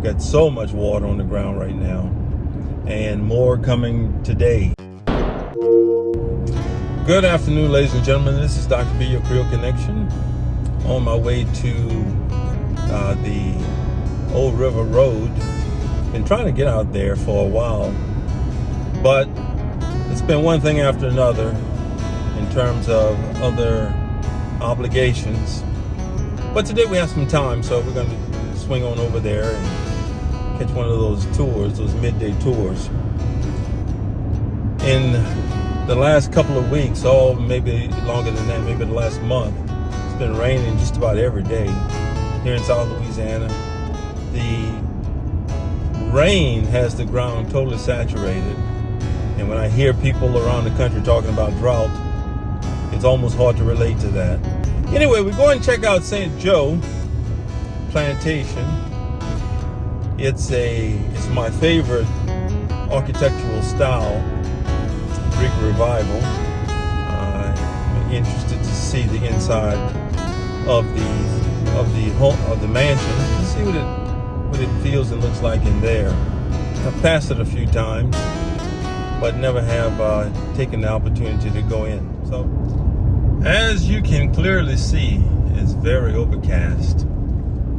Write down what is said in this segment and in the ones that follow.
got so much water on the ground right now, and more coming today. Good afternoon, ladies and gentlemen. This is Dr. B, your Creole Connection, on my way to the Old River Road. Been trying to get out there for a while, but it's been one thing after another in terms of other obligations. But today we have some time, so we're going to swing on over there and catch one of those tours, those midday tours. In the last couple of weeks, maybe longer than that, maybe the last month, it's been raining just about every day here in South Louisiana. The rain has the ground totally saturated, and when I hear people around the country talking about drought, it's almost hard to relate to that. Anyway, we're going to check out St. Joe Plantation. It's my favorite architectural style, Greek Revival. I'm interested to see the inside of the mansion, to see what it feels and looks like in there. I've passed it a few times, but never have taken the opportunity to go in. So, as you can clearly see, it's very overcast.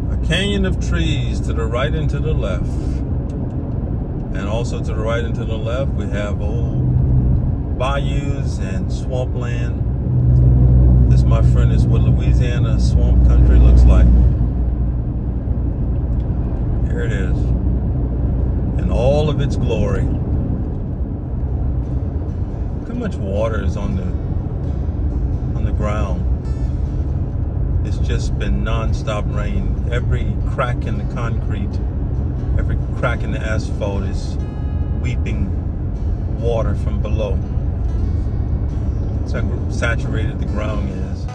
A canyon of trees to the right and to the left. And also to the right and to the left, we have old bayous and swampland. This, my friend, is what Louisiana swamp country looks like. Here it is, in all of its glory. Look how much water is on the ground. It's just been non-stop rain. Every crack in the concrete, every crack in the asphalt is weeping water from below. That's how saturated the ground is.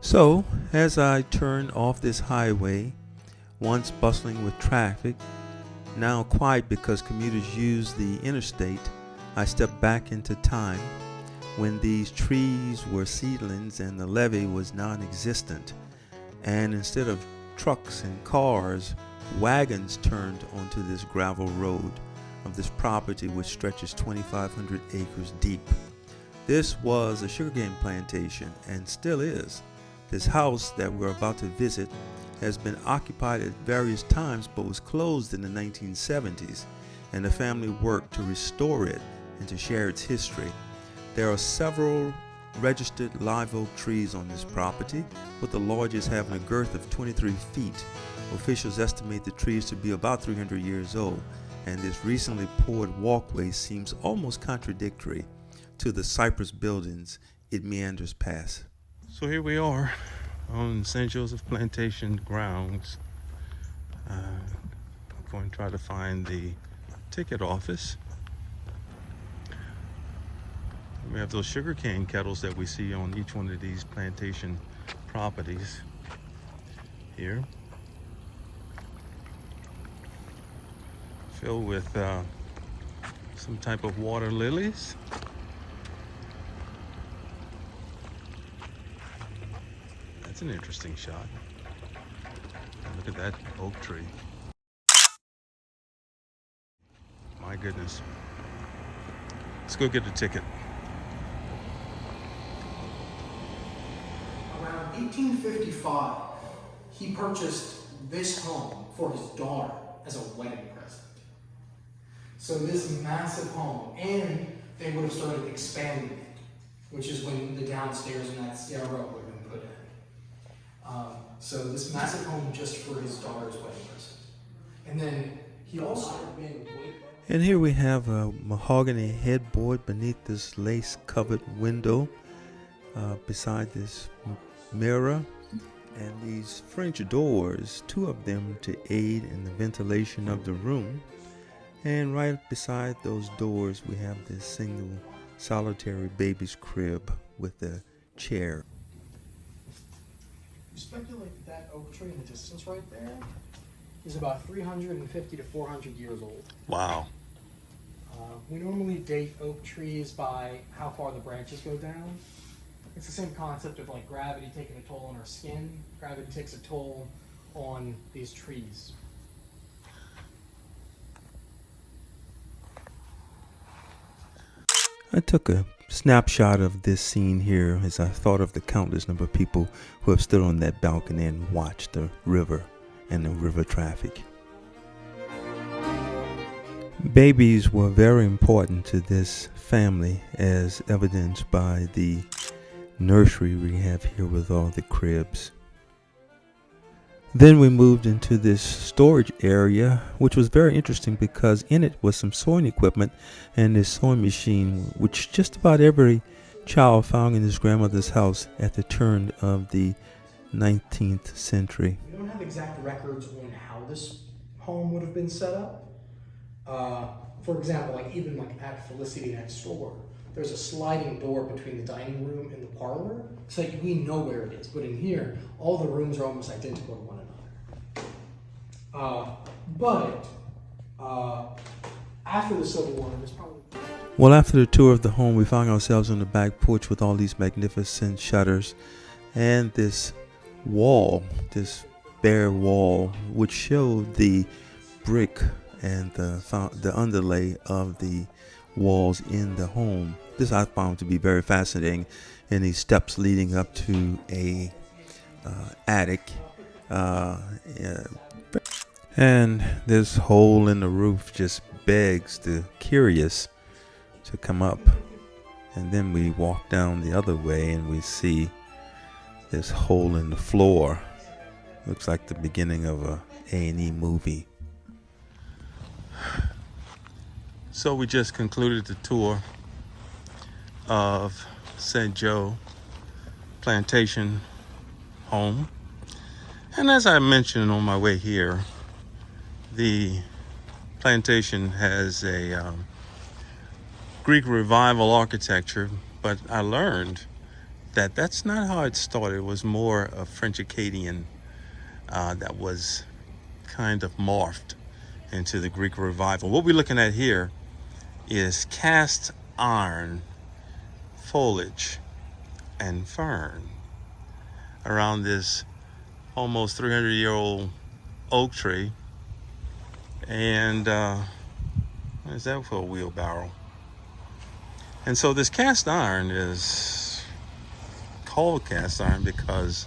So, as I turn off this highway, once bustling with traffic, now quiet because commuters use the interstate, I step back into time when these trees were seedlings and the levee was non-existent, and instead of trucks and cars, wagons turned onto this gravel road of this property which stretches 2,500 acres deep. This was a sugarcane plantation and still is. This house that we're about to visit has been occupied at various times but was closed in the 1970s, and the family worked to restore it and to share its history. There are several registered live oak trees on this property, with the largest having a girth of 23 feet. Officials estimate the trees to be about 300 years old, and this recently poured walkway seems almost contradictory to the cypress buildings it meanders past. So here we are on St. Joseph Plantation grounds. I'm going to try to find the ticket office. We have those sugarcane kettles that we see on each one of these plantation properties here, filled with some type of water lilies. That's an interesting shot. Look at that oak tree. My goodness. Let's go get the ticket. 1855, he purchased this home for his daughter as a wedding present. So this massive home, and they would have started expanding it, which is when the downstairs and that stairwell would have been put in. So this massive home just for his daughter's wedding present. And then he also... And here we have a mahogany headboard beneath this lace-covered window, beside this mirror, and these French doors, two of them to aid in the ventilation of the room. And right beside those doors we have this single solitary baby's crib with a chair. You speculate that oak tree in the distance right there is about 350 to 400 years old. Wow. We normally date oak trees by how far the branches go down. It's the same concept of like gravity taking a toll on our skin. Gravity takes a toll on these trees. I took a snapshot of this scene here as I thought of the countless number of people who have stood on that balcony and watched the river and the river traffic. Babies were very important to this family, as evidenced by the nursery we have here with all the cribs. Then we moved into this storage area, which was very interesting because in it was some sewing equipment and this sewing machine, which just about every child found in his grandmother's house at the turn of the 19th century. We don't have exact records on how this home would have been set up. For example, even at Felicity next door, there's a sliding door between the dining room and the parlor. So we know where it is. But in here, all the rooms are almost identical to one another. But after the Civil War, there's probably... Well, after the tour of the home, we found ourselves on the back porch with all these magnificent shutters and this wall, this bare wall, which showed the brick and the underlay of the walls in the home. This I found to be very fascinating, and these steps leading up to a attic, and this hole in the roof just begs the curious to come up. And then we walk down the other way and we see this hole in the floor. Looks like the beginning of a A&E movie. So we just concluded the tour of St. Joe Plantation home. And as I mentioned on my way here, the plantation has a Greek revival architecture, but I learned that that's not how it started. It was more a French Acadian that was kind of morphed into the Greek revival. What we're looking at here is cast iron foliage and fern around this almost 300-year-old oak tree. And what is that for a wheelbarrow? And so this cast iron is called cast iron because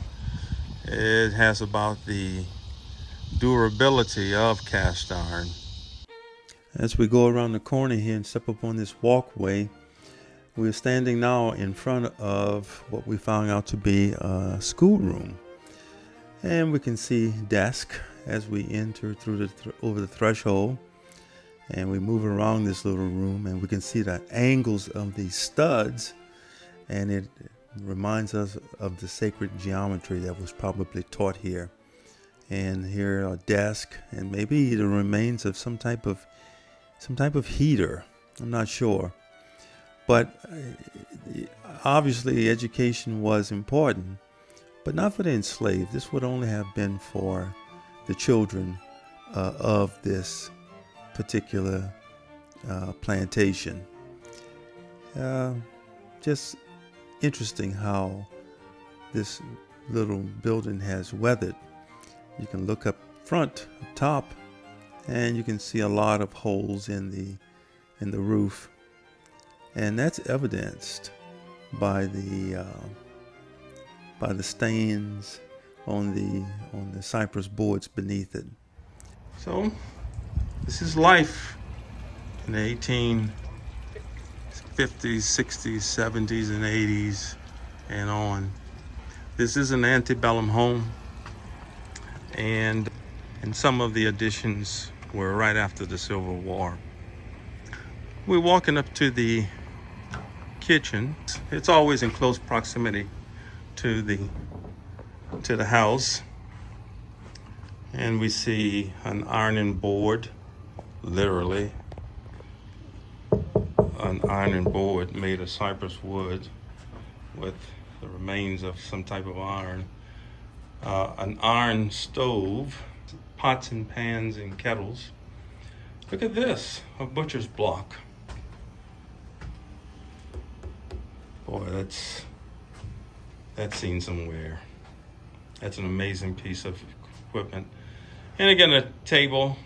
it has about the durability of cast iron. As we go around the corner here and step up on this walkway, we're standing now in front of what we found out to be a schoolroom. And we can see desk as we enter through over the threshold. And we move around this little room and we can see the angles of these studs. And it reminds us of the sacred geometry that was probably taught here. And here a desk and maybe the remains of some type of heater. I'm not sure. But obviously education was important, but not for the enslaved. This would only have been for the children of this particular plantation. Just interesting how this little building has weathered. You can look up front, up top, and you can see a lot of holes in the roof, and that's evidenced by the stains on the cypress boards beneath it. So this is life in the 1850s, 60s, 70s, and 80s and on. This is an antebellum home, and some of the additions were right after the Civil War. We're walking up to the kitchen. It's always in close proximity to the house. And we see an ironing board, literally an ironing board made of cypress wood with the remains of some type of iron. An iron stove, pots and pans and kettles. Look at this, a butcher's block. Boy, that's seen somewhere. That's an amazing piece of equipment. And again, a table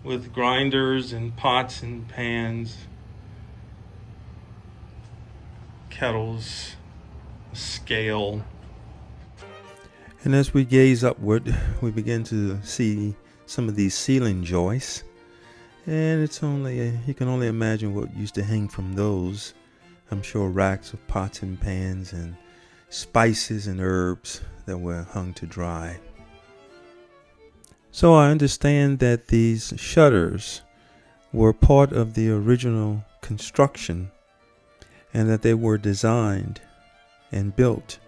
with grinders and pots and pans. kettles, a scale. And as we gaze upward, we begin to see some of these ceiling joists. And it's only, you can only imagine what used to hang from those. I'm sure racks of pots and pans and spices and herbs that were hung to dry. So I understand that these shutters were part of the original construction and that they were designed and built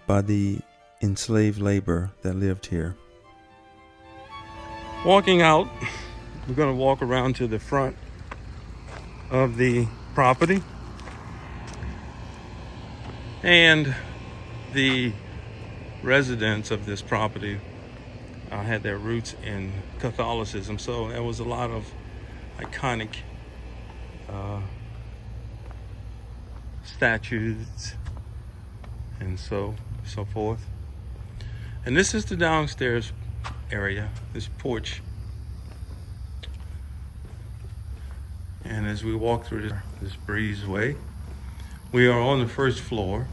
by the enslaved labor that lived here. Walking out, we're going to walk around to the front of the property. And the residents of this property had their roots in Catholicism, so there was a lot of iconic statues and so forth. And this is the downstairs area, this porch. And as we walk through this breezeway, we are on the first floor,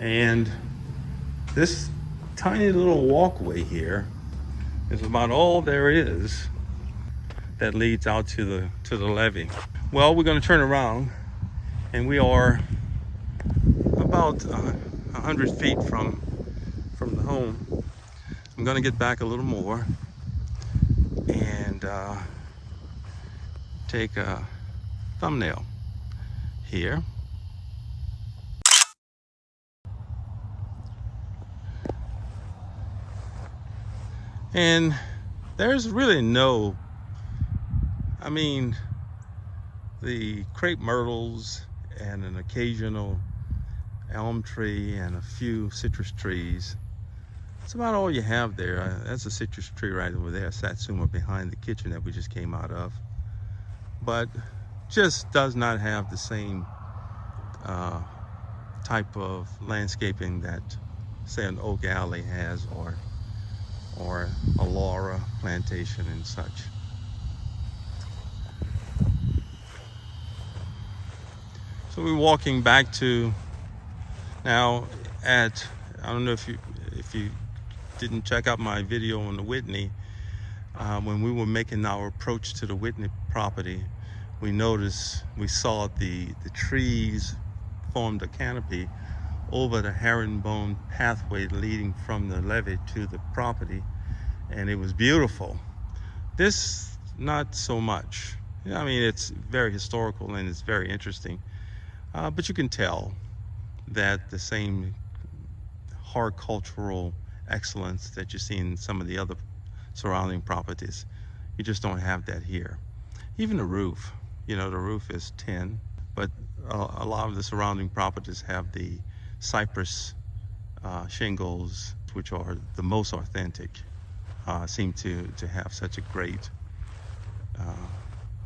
and this tiny little walkway here is about all there is that leads out to the levee. Well, we're going to turn around, and we are about 100 feet from the home. I'm going to get back a little more and take a thumbnail here. And there's really no, I mean, the crepe myrtles and an occasional elm tree and a few citrus trees. That's about all you have there. That's a citrus tree right over there, Satsuma, behind the kitchen that we just came out of. But just does not have the same type of landscaping that, say, an Oak Alley has, or a Laura Plantation and such. So we're walking back to now at, I don't know if you didn't check out my video on the Whitney, when we were making our approach to the Whitney property, we saw the trees formed a canopy over the herringbone pathway leading from the levee to the property, and it was beautiful. This, not so much. I mean, it's very historical and it's very interesting, but you can tell that the same horticultural excellence that you see in some of the other surrounding properties, you just don't have that here. Even the roof, the roof is tin, but a lot of the surrounding properties have the cypress shingles, which are the most authentic, seem to have such a great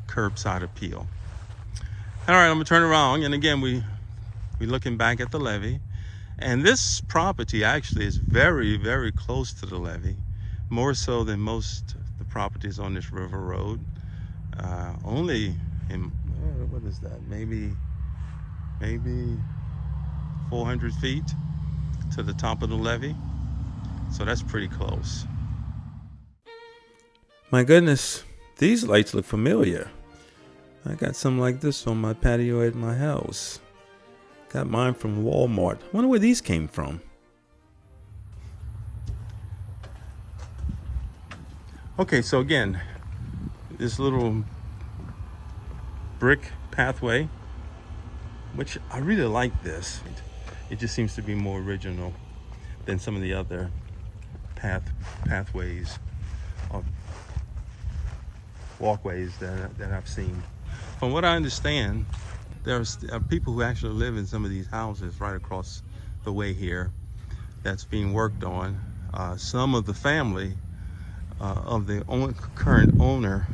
curbside appeal. All right, I'm gonna turn around, and again we're looking back at the levee, and this property actually is very, very close to the levee, more so than most of the properties on this river road. Only in, what is that, maybe 400 feet to the top of the levee, so that's pretty close. My goodness, these lights look familiar. I got something like this on my patio at my house. Got mine from Walmart. I wonder where these came from. Okay, so again, this little brick pathway, which I really like this. It just seems to be more original than some of the other pathways or walkways that I've seen. From what I understand, there are people who actually live in some of these houses right across the way here that's being worked on. Some of the family of the current owner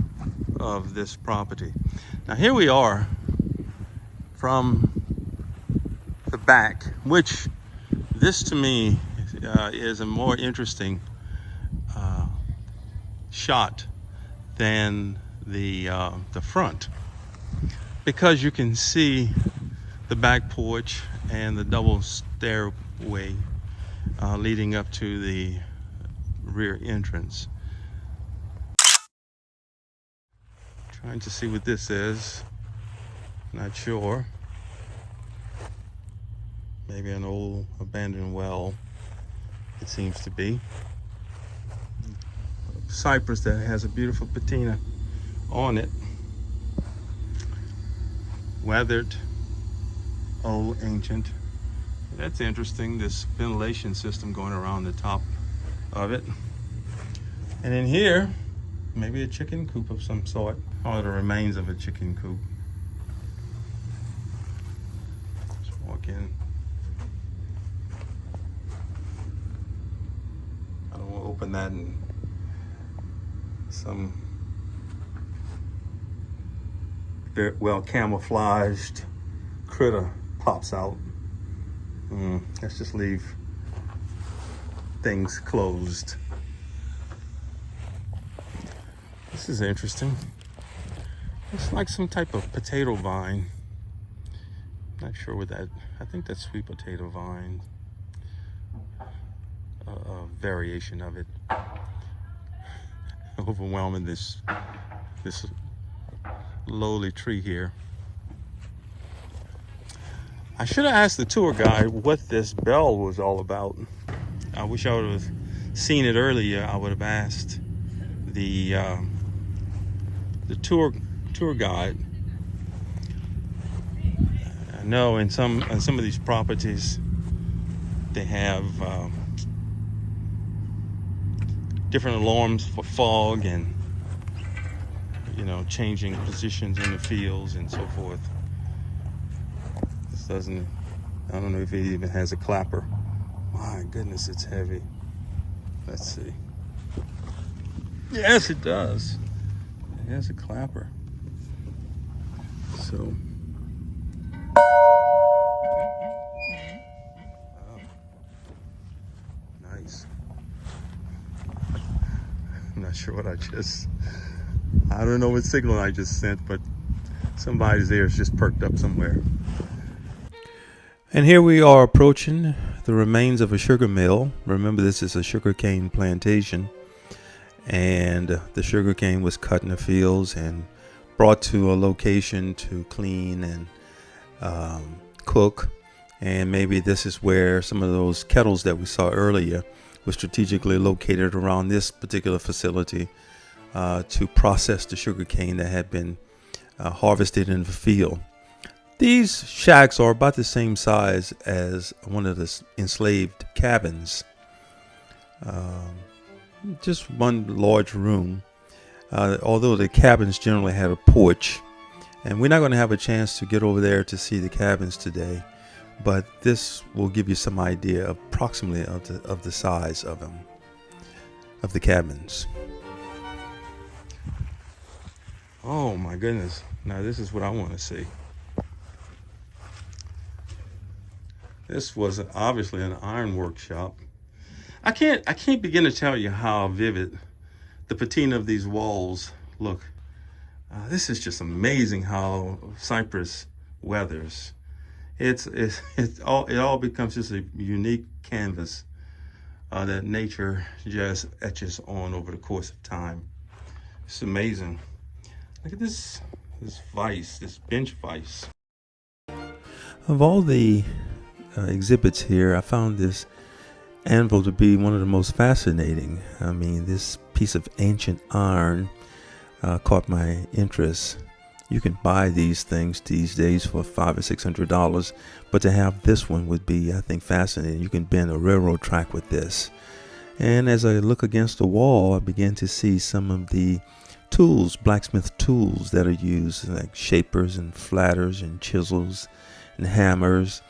of this property. Now here we are from the back, which this to me is a more interesting shot than the front, because you can see the back porch and the double stairway leading up to the rear entrance. Trying to see what this is. Not sure. Maybe an old abandoned well, it seems to be. Cypress that has a beautiful patina on it. Weathered, old, ancient. That's interesting, this ventilation system going around the top of it. And in here, maybe a chicken coop of some sort, or the remains of a chicken coop. Let's walk in. I don't want to open that and some very well camouflaged critter pops out. Let's just leave things closed. This is interesting. It's like some type of potato vine. Not sure what that, I think that's sweet potato vine. A variation of it. Overwhelming this lowly tree here. I should have asked the tour guide what this bell was all about. I wish I would have seen it earlier. I would have asked the tour guide. I know in some of these properties they have different alarms for fog and, you know, changing positions in the fields and so forth. This doesn't, I don't know if it even has a clapper. My goodness, it's heavy. Let's see. Yes, it does. It has a clapper. So. Oh. Nice. I'm not sure what I don't know what signal I just sent, but somebody's ears just perked up somewhere. And here we are approaching the remains of a sugar mill. Remember, this is a sugarcane plantation, and the sugarcane was cut in the fields and brought to a location to clean and cook. And maybe this is where some of those kettles that we saw earlier was strategically located around this particular facility to process the sugarcane that had been harvested in the field. These shacks are about the same size as one of the enslaved cabins. Just one large room. Although the cabins generally had a porch. And we're not going to have a chance to get over there to see the cabins today. But this will give you some idea approximately of the size of them, of the cabins. Oh my goodness. Now this is what I want to see. This was obviously an iron workshop. I can't begin to tell you how vivid the patina of these walls look. This is just amazing how Cypress weathers. It all becomes just a unique canvas that nature just etches on over the course of time. It's amazing. Look at this vise, this bench vise. Of all the exhibits here, I found this anvil to be one of the most fascinating. I mean, this piece of ancient iron caught my interest. You can buy these things these days for $500 or $600, but to have this one would be, I think, fascinating. You can bend a railroad track with this. And as I look against the wall, I begin to see some of the tools, blacksmith tools that are used, like shapers and flatters and chisels and hammers.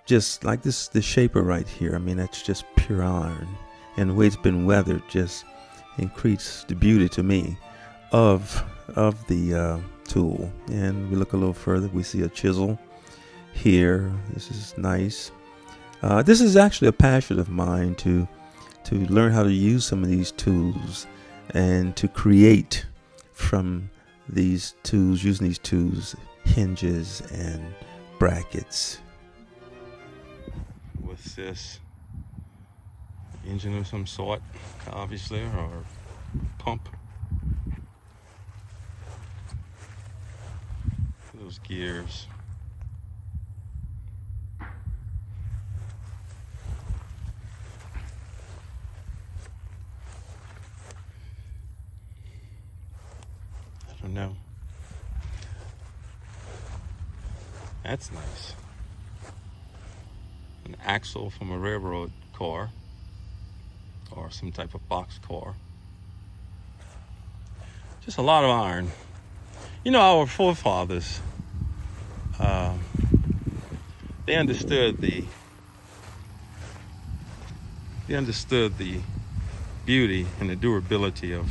Just like this shaper right here. I mean, that's just pure iron, and the way it's been weathered just increased the beauty to me of the tool. And we look a little further, we see a chisel here. This is nice. This is actually a passion of mine to learn how to use some of these tools and to create from these tools, using these tools hinges and brackets. With this engine of some sort, obviously, or pump. Those gears. I don't know. That's nice. An axle from a railroad car or some type of box car. Just a lot of iron. You know, our forefathers, they understood the beauty and the durability of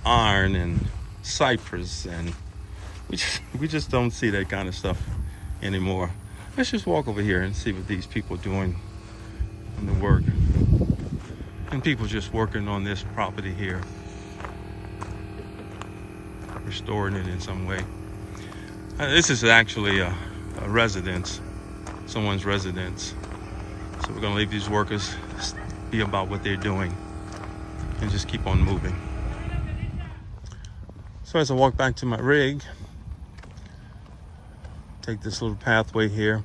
iron and cypress, and we just don't see that kind of stuff anymore. Let's just walk over here and see what these people are doing on the work. And people just working on this property here, restoring it in some way. This is actually a residence, someone's residence. So we're gonna leave these workers be about what they're doing and just keep on moving. So as I walk back to my rig, take this little pathway here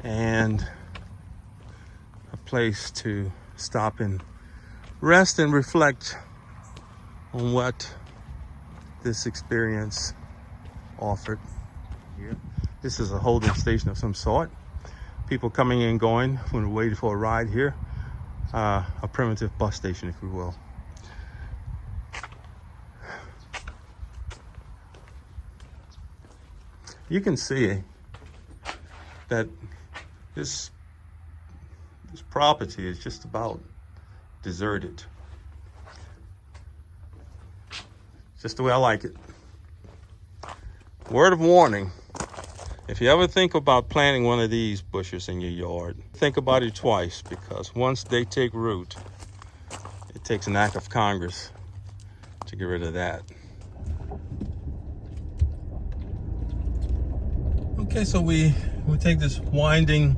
and a place to stop and rest and reflect on what this experience offered. Here, this is a holding station of some sort. People coming and going when we're waiting for a ride here. A primitive bus station, if you will. You can see that this property is just about deserted. Just the way I like it. Word of warning. If you ever think about planting one of these bushes in your yard, think about it twice, because once they take root, it takes an act of Congress to get rid of that. Okay, so we take this winding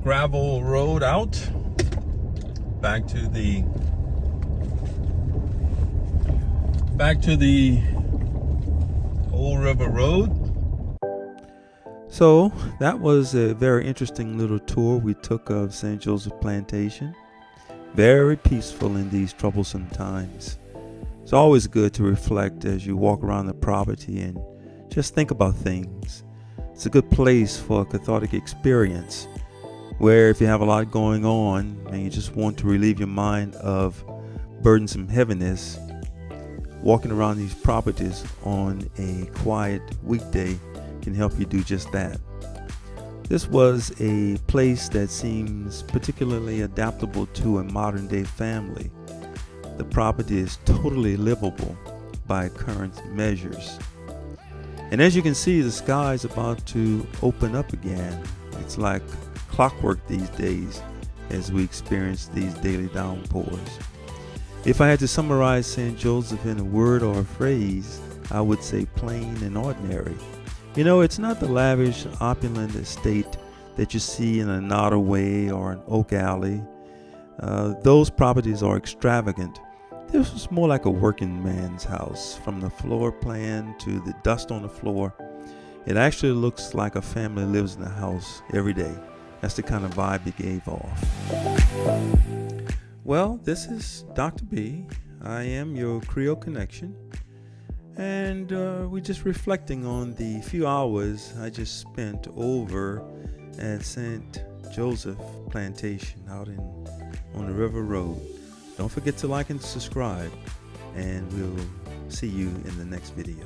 gravel road out back to the Old River Road. So that was a very interesting little tour we took of St. Joseph Plantation. Very peaceful in these troublesome times. It's always good to reflect as you walk around the property and just think about things. It's a good place for a cathartic experience, where if you have a lot going on and you just want to relieve your mind of burdensome heaviness, walking around these properties on a quiet weekday can help you do just that. This was a place that seems particularly adaptable to a modern day family. The property is totally livable by current measures. And as you can see, the sky is about to open up again. It's like clockwork these days as we experience these daily downpours. If I had to summarize St. Joseph in a word or a phrase, I would say plain and ordinary. You know, it's not the lavish, opulent estate that you see in a Nottoway or an Oak Alley. Those properties are extravagant. This was more like a working man's house. From the floor plan to the dust on the floor, it actually looks like a family lives in the house every day. That's the kind of vibe it gave off. Well, this is Dr. B. I am your Creole Connection. And we're just reflecting on the few hours I just spent over at St. Joseph Plantation out on the River Road. Don't forget to like and subscribe, and we'll see you in the next video.